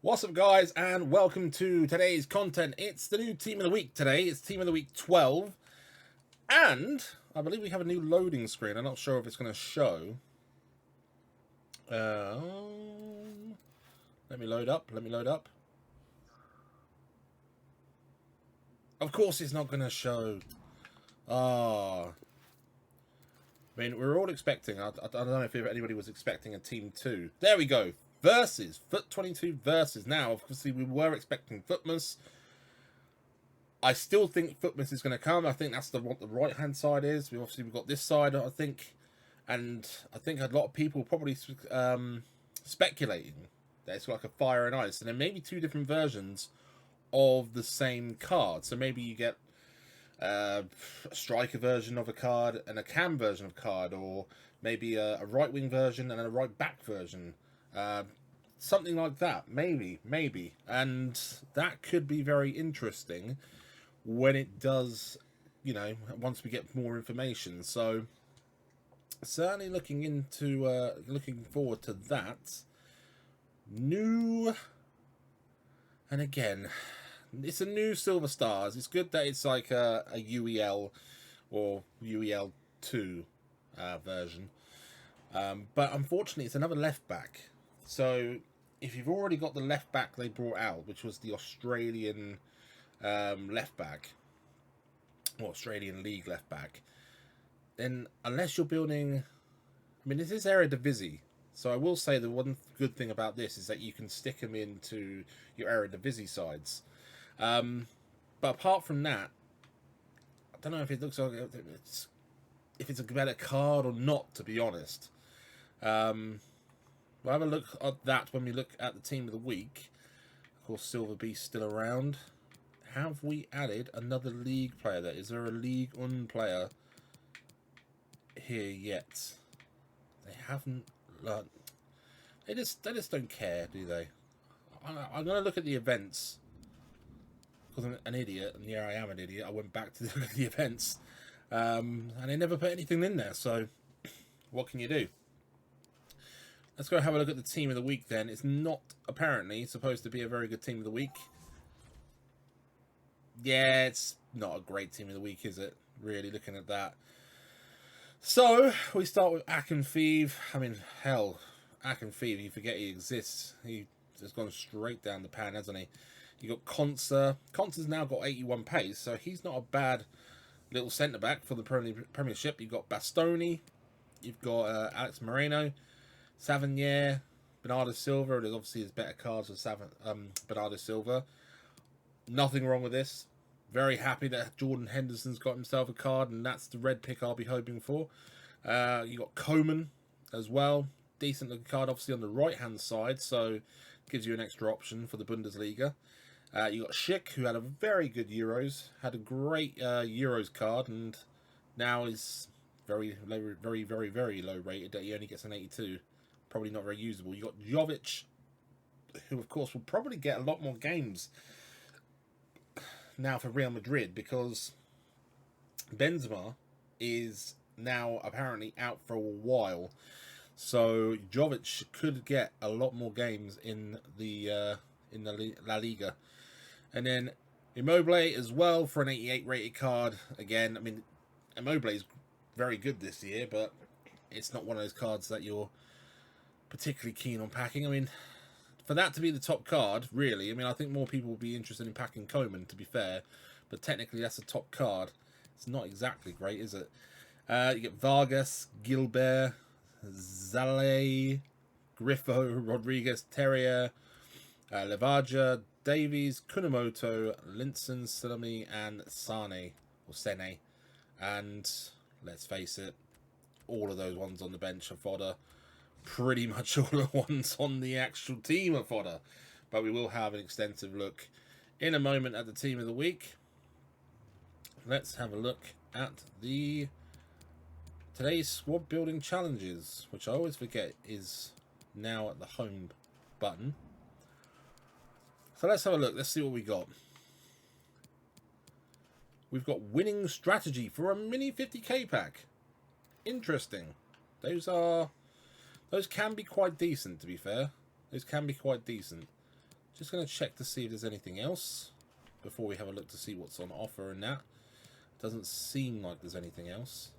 What's up, guys, and welcome to today's content. It's the new Team of the Week today. It's Team of the Week 12, and I believe we have a new loading screen. I'm not sure if it's going to show. Let me load up. Of course, it's not going to show. I mean, we're all expecting. I don't know if anybody was expecting a Team 2. There we go. Versus Foot 22 versus. Now, obviously, we were expecting Footmas. I still think Footmas is going to come. I think that's what the right hand side is. We've got this side, I think, and I think a lot of people probably speculating that it's like a fire and ice, and there may be two different versions of the same card. So maybe you get a striker version of a card and a cam version of a card, or maybe a right wing version and a right back version. Something like that, maybe, and that could be very interesting when it does, once we get more information. So certainly looking forward to that. New, and again, it's a new Silver Stars. It's good that it's like a UEL or UEL 2 version, but unfortunately it's another left back. So if you've already got the left back they brought out, which was the Australian left back, or Australian League left back, then unless you're building, I mean, this is Eredivisie, so I will say the one good thing about this is that you can stick them into your Eredivisie sides. But apart from that, I don't know if it looks like if it's a better card or not, to be honest. We'll have a look at that when we look at the Team of the Week. Of course, Silver Beast still around. Have we added another league player there? Is there a League One player here yet? They haven't. They just don't care, do they? I'm going to look at the events because I'm an idiot, and yeah, I am an idiot. I went back to look at the events, and they never put anything in there. So, what can you do? Let's go have a look at the Team of the Week then. It's not apparently supposed to be a very good Team of the Week. Yeah, it's not a great Team of the Week, is it? Really, looking at that. So, we start with Akinfeev. I mean, hell, Akinfeev, you forget he exists. He just gone straight down the pan, hasn't he? You got Konsa. Konsa's now got 81 pace, so he's not a bad little centre-back for the Premiership. You've got Bastoni. You've got Alex Moreno. Savigny, Bernardo Silva. There's obviously his better cards with Bernardo Silva. Nothing wrong with this. Very happy that Jordan Henderson's got himself a card, and that's the red pick I'll be hoping for. You got Coman as well. Decent looking card, obviously on the right hand side, so gives you an extra option for the Bundesliga. You got Schick, who had a very good Euros, had a great Euros card, and now is very low rated. He only gets an 82. Probably not very usable. You got Jovic, who of course will probably get a lot more games now for Real Madrid because Benzema is now apparently out for a while. So Jovic could get a lot more games in the La Liga. And then Immobile as well for an 88 rated card. Again, I mean, Immobile is very good this year, but it's not one of those cards that you're particularly keen on packing. I mean, for that to be the top card, really, I mean, I think more people will be interested in packing Coman, to be fair, but technically that's the top card. It's not exactly great, is it? You get Vargas, Gilbert, Zale, Griffo, Rodriguez, Terrier, Levaja, Davies, Kunamoto, Linson, Salami, and Sane, or Sene. And let's face it, all of those ones on the bench are fodder. Pretty much all the ones on the actual team are fodder. But we will have an extensive look in a moment at the Team of the Week. Let's have a look at the today's squad building challenges, which I always forget is now at the home button. So let's have a look. Let's see what we got. We've got winning strategy for a mini 50k pack. Interesting. Those can be quite decent, to be fair. Those can be quite decent. Just going to check to see if there's anything else before we have a look to see what's on offer in that. Doesn't seem like there's anything else.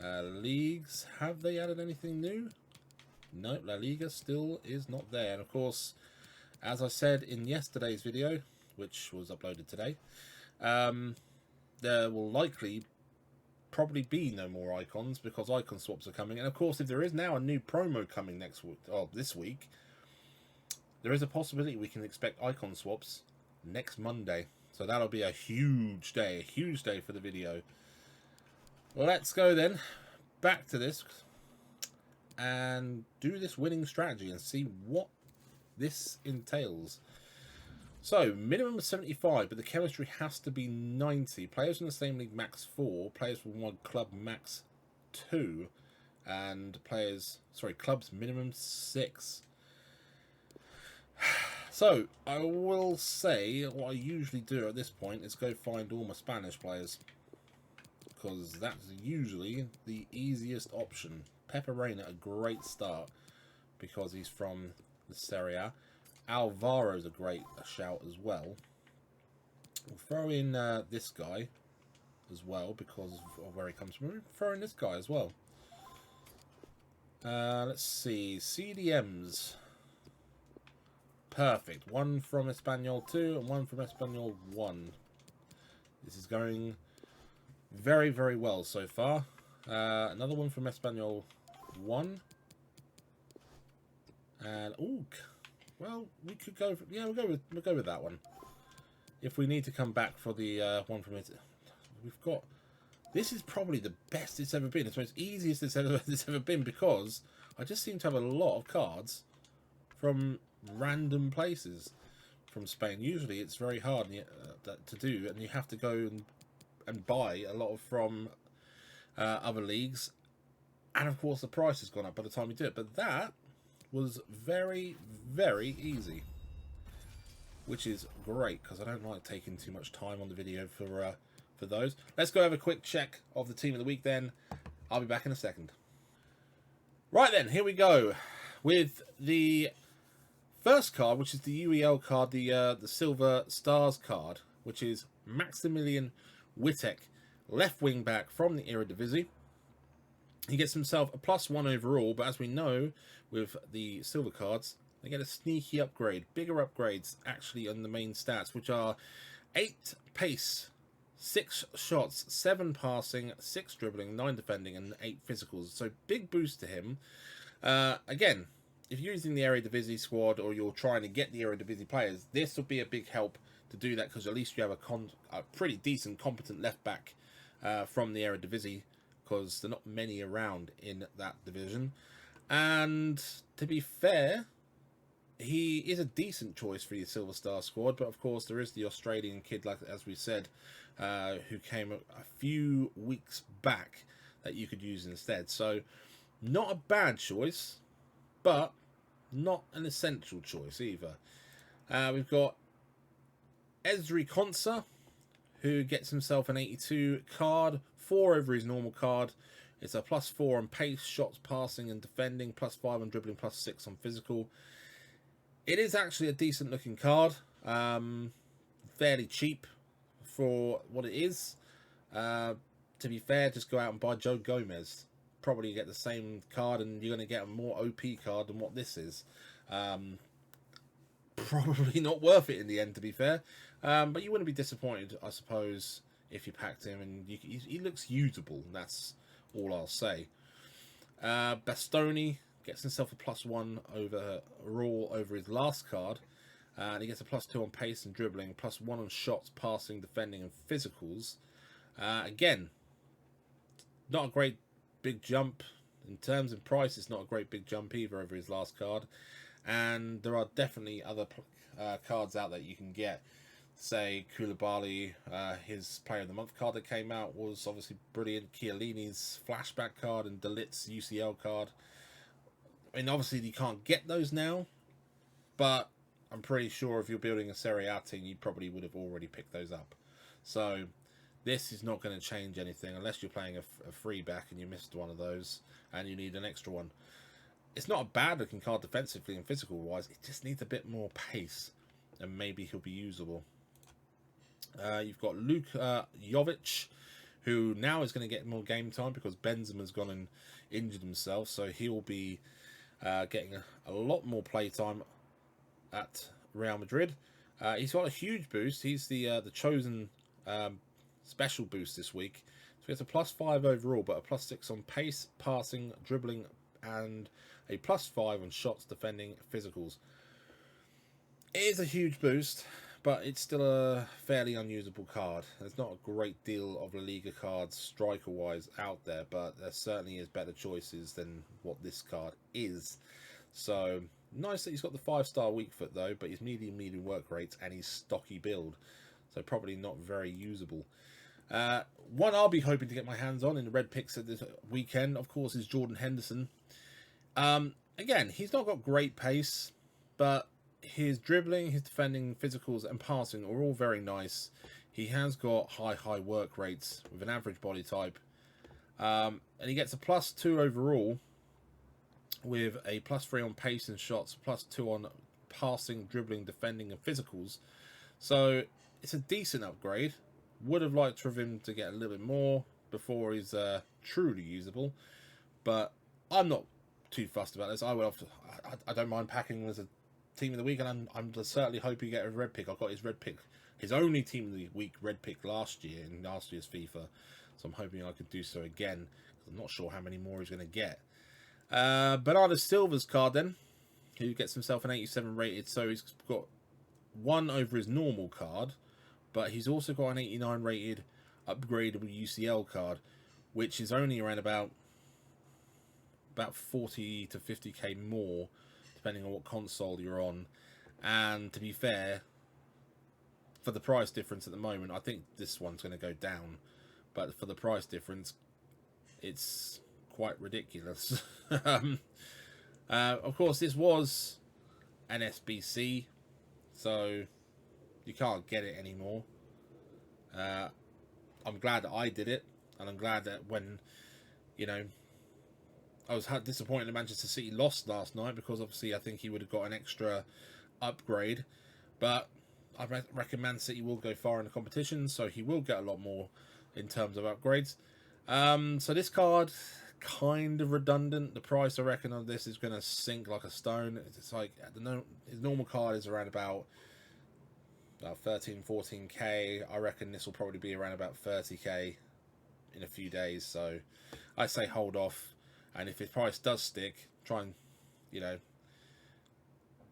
Leagues, have they added anything new? No, La Liga still is not there. And of course, as I said in yesterday's video, which was uploaded today, there will probably be no more icons because icon swaps are coming. And of course, if there is now a new promo coming next week, or this week, there is a possibility we can expect icon swaps next Monday. So that'll be a huge day for the video. Well, let's go then back to this and do this winning strategy and see what this entails. So, minimum of 75, but the chemistry has to be 90. Players in the same league max 4, players from one club max 2, and clubs minimum 6. So, I will say what I usually do at this point is go find all my Spanish players, because that's usually the easiest option. Pepe Reina, a great start because he's from the Serie A. Alvaro's a great shout as well. We'll throw in this guy as well because of where he comes from. We'll throw in this guy as well. Let's see. CDMs. Perfect. One from Espanyol 2 and one from Espanyol 1. This is going very, very well so far. Another one from Espanyol 1. And ooh, well, we could go. We'll go with that one. If we need to come back for the one from it, we've got. This is probably the best it's ever been. It's the most easiest it's ever been because I just seem to have a lot of cards from random places from Spain. Usually, it's very hard to do, and you have to go and buy a lot from other leagues, and of course the price has gone up by the time you do it. But that was very, very easy, which is great because I don't like taking too much time on the video for those. Let's go have a quick check of the team of the week then. I'll be back in a second. Right then, here we go with the first card, which is the UEL card, the Silver Stars card, which is Maximilian Wittek, left wing back from the Eredivisie. He gets himself a +1 overall, but as we know with the silver cards, they get a sneaky upgrade, bigger upgrades actually on the main stats, which are 8 pace, 6 shots, 7 passing, 6 dribbling, 9 defending, and 8 physicals. So big boost to him. Again, if you're using the Eredivisie squad or you're trying to get the Eredivisie players, this will be a big help to do that because at least you have a pretty decent, competent left back from the Eredivisie, because there are not many around in that division. And to be fair, he is a decent choice for your Silver Star squad, but of course there is the Australian kid, like as we said, who came a few weeks back that you could use instead. So not a bad choice, but not an essential choice either. We've got Ezri Konsa, who gets himself an 82 card, 4 over his normal card. It's a +4 on pace, shots, passing, and defending, +5 on dribbling, +6 on physical. It is actually a decent looking card, fairly cheap for what it is. To be fair, just go out and buy Joe Gomez. Probably get the same card, and you're going to get a more OP card than what this is. Probably not worth it in the end, to be fair. But you wouldn't be disappointed, I suppose, if you packed him, and he looks usable. That's all I'll say. Bastoni gets himself a +1 overall over his last card, and he gets a +2 on pace and dribbling, +1 on shots, passing, defending, and physicals. Again, not a great big jump in terms of price. It's not a great big jump either over his last card, and there are definitely other cards out that you can get. Say Koulibaly, his Player of the Month card that came out was obviously brilliant. Chiellini's flashback card and De Ligt's UCL card. I mean, obviously you can't get those now, but I'm pretty sure if you're building a Serie A team, you probably would have already picked those up. So this is not going to change anything unless you're playing a free back and you missed one of those and you need an extra one. it's not a bad looking card defensively and physical wise. It just needs a bit more pace, and maybe he'll be usable. You've got Luke Jovic, who now is going to get more game time because Benzema's gone and injured himself, so he'll be getting a lot more play time at Real Madrid. He's got a huge boost. He's the chosen special boost this week. So he has a +5 overall, but a +6 on pace, passing, dribbling, and a +5 on shots, defending, physicals. It is a huge boost, but it's still a fairly unusable card. There's not a great deal of La Liga cards striker-wise out there, but there certainly is better choices than what this card is. So, nice that he's got the 5-star weak foot though, but his medium work rates and his stocky build. So probably not very usable. One I'll be hoping to get my hands on in the red picks at this weekend, of course, is Jordan Henderson. Again, he's not got great pace, but his dribbling, his defending, physicals, and passing are all very nice. He has got high work rates with an average body type. And he gets a +2 overall with a +3 on pace and shots, +2 on passing, dribbling, defending, and physicals. So it's a decent upgrade. Would have liked for him to get a little bit more before he's truly usable, but I'm not too fussed about this. I don't mind packing him as a team of the week, and I'm certainly hoping you get a red pick. I got his red pick, his only team of the week red pick last year in last year's FIFA, so I'm hoping I could do so again. I'm not sure how many more he's going to get. Bernardo Silva's card then, who gets himself an 87 rated, so he's got 1 over his normal card, but he's also got an 89 rated upgradable UCL card, which is only around about 40 to 50k more, depending on what console you're on. And to be fair, for the price difference at the moment, I think this one's going to go down. But for the price difference, it's quite ridiculous. Of course, this was an SBC, so you can't get it anymore. I'm glad that I did it, and I'm glad that when, you know, I was disappointed that Manchester City lost last night, because obviously I think he would have got an extra upgrade, but I reckon Man City will go far in the competition, so he will get a lot more in terms of upgrades. So this card, kind of redundant. The price, I reckon, of this is going to sink like a stone. It's like his normal card is around about 13-14k. I reckon this will probably be around about 30k in a few days, so I say hold off. And if his price does stick, try and, you know,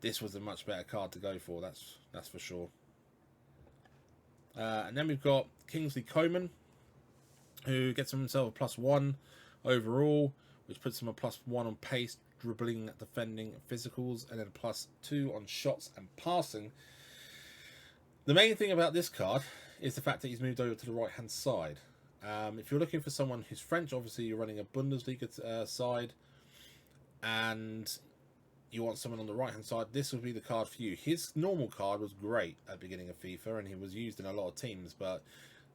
this was a much better card to go for. That's for sure. And then we've got Kingsley Coman, who gets himself a +1 overall, which puts him a +1 on pace, dribbling, defending, physicals, and then a +2 on shots and passing. The main thing about this card is the fact that he's moved over to the right hand side. If you're looking for someone who's French, obviously you're running a Bundesliga side, and you want someone on the right hand side, this would be the card for you. His normal card was great at the beginning of FIFA, and he was used in a lot of teams, but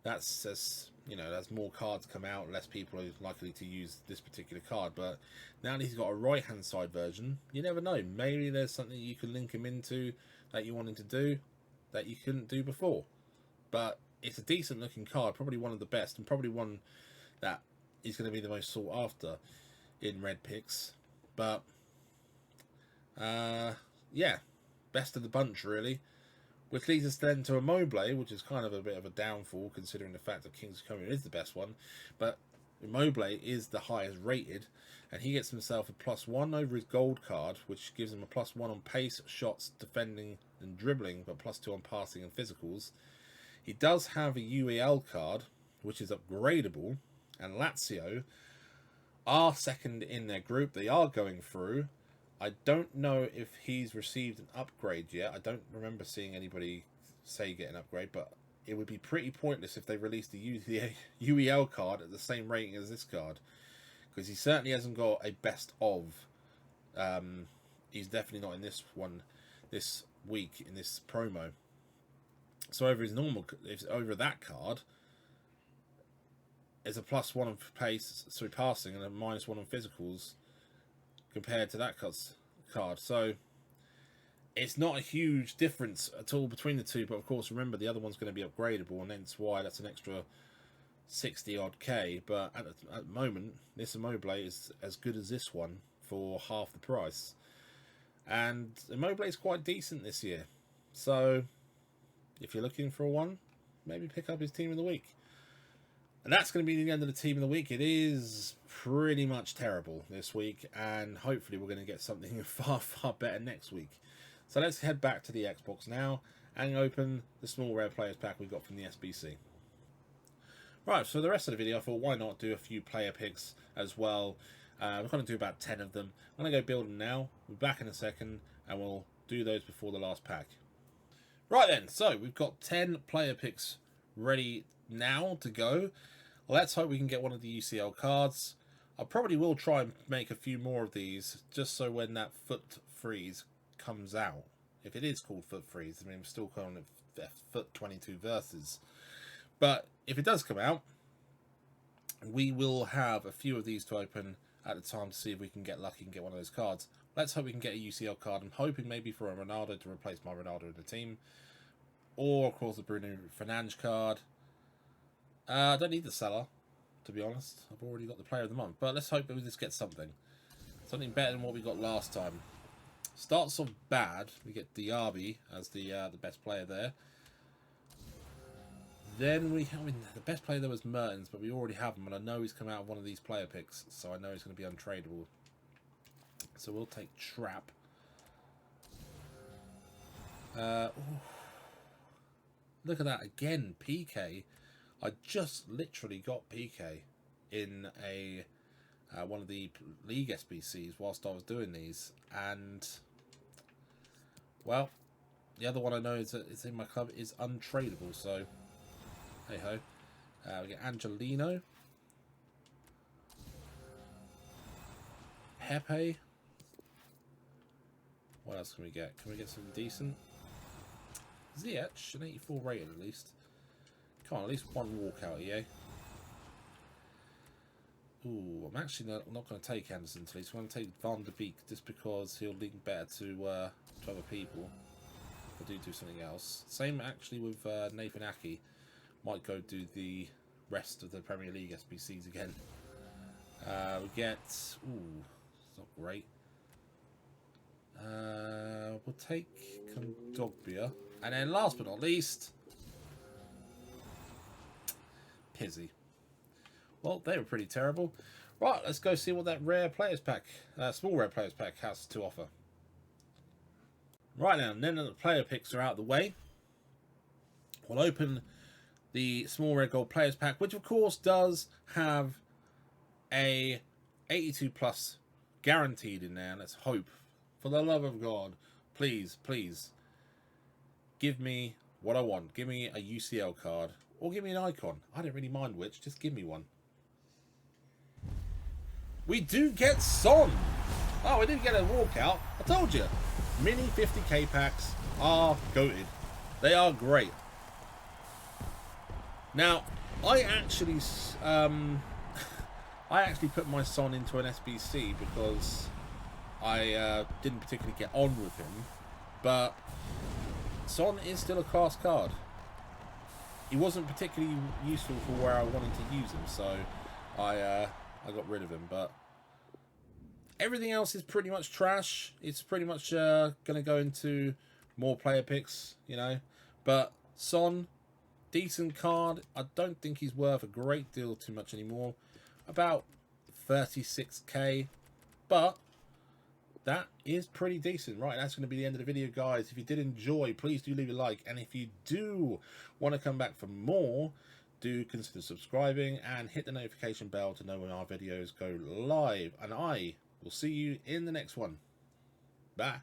that's as, you know, as more cards come out, less people are likely to use this particular card. But now that he's got a right hand side version, you never know, maybe there's something you can link him into that you wanted to do that you couldn't do before. But it's a decent looking card, probably one of the best, and probably one that is going to be the most sought after in red picks. But yeah, best of the bunch really, which leads us then to Immobile, which is kind of a bit of a downfall considering the fact that Kingsley Coman is the best one. But Immobile is the highest rated, and he gets himself a +1 over his gold card, which gives him a +1 on pace, shots, defending, and dribbling, but +2 on passing and physicals. He does have a UEL card, which is upgradable, and Lazio are second in their group. They are going through. I don't know if he's received an upgrade yet. I don't remember seeing anybody say get an upgrade, but it would be pretty pointless if they released the UEL card at the same rating as this card, because he certainly hasn't got a best of. He's definitely not in this one this week in this promo. So over his normal, over that card, is a +1 on pace through passing and a -1 on physicals, compared to that card. So it's not a huge difference at all between the two, but of course remember the other one's going to be upgradable, and that's why that's an extra 60 odd K. But at the moment, this Immobile is as good as this one for half the price, and Immobile is quite decent this year. So if you're looking for one, maybe pick up his team of the week. And that's going to be the end of the team of the week. It is pretty much terrible this week, and hopefully we're going to get something far, far better next week. So let's head back to the Xbox now and open the small rare players pack we got from the SBC. Right, so the rest of the video, I thought, why not do a few player picks as well. We're going to do about 10 of them. I'm going to go build them now. We'll be back in a second, and we'll do those before the last pack. Right then, so we've got 10 player picks ready now to go. Let's hope we can get one of the UCL cards. I probably will try and make a few more of these, just so when that Foot Freeze comes out, if it is called Foot Freeze, I mean, I'm still calling it Foot 22 Versus. But if it does come out, we will have a few of these to open at the time to see if we can get lucky and get one of those cards. Let's hope we can get a UCL card. I'm hoping maybe for a Ronaldo to replace my Ronaldo in the team. Or, of course, the Bruno Fernandes card. I don't need the seller, to be honest. I've already got the player of the month. But let's hope that we just get something. Something better than what we got last time. Starts off bad. We get Diaby as the best player there. Then we have, I mean, the best player there was Mertens, but we already have him, and I know he's come out of one of these player picks, so I know he's going to be untradeable. So we'll take Trap. Look at that again, PK. I just literally got PK in a one of the League SBCs whilst I was doing these, and well, the other one I know is that it's in my club is untradeable. So hey ho, we get Angelino, Pepe. What else can we get? Can we get something decent? Ziyech, an 84 rated at least. Come on, at least one walkout here. Ooh, I'm actually not going to take Anderson today. So I'm going to take Van de Beek just because he'll link better to other people. If I do something else. Same actually with Nathan Aki. Might go do the rest of the Premier League SBCs again. We get... Ooh, it's not great. We'll take Kondogbia. And then last but not least... Pizzi. Well, they were pretty terrible. Right, let's go see what that rare players pack, small rare players pack has to offer. Right now, then the player picks are out of the way. We'll open the small rare gold players pack, which of course does have a 82 plus guaranteed in there. Let's hope, for the love of God, please, please, give me what I want. Give me a UCL card. Or give me an icon. I don't really mind which. Just give me one. We do get Son. Oh, we didn't get a walkout. I told you. Mini 50k packs are goated. They are great. Now, I actually put my Son into an SBC because I didn't particularly get on with him. But Son is still a class card. He wasn't particularly useful for where I wanted to use him, so I got rid of him. But everything else is pretty much trash. It's pretty much going to go into more player picks, you know. But Son, decent card. I don't think he's worth a great deal too much anymore. About 36k, but that is pretty decent. Right, that's going to be the end of the video, guys. If you did enjoy, please do leave a like. And if you do want to come back for more, do consider subscribing and hit the notification bell to know when our videos go live. And I will see you in the next one. Bye.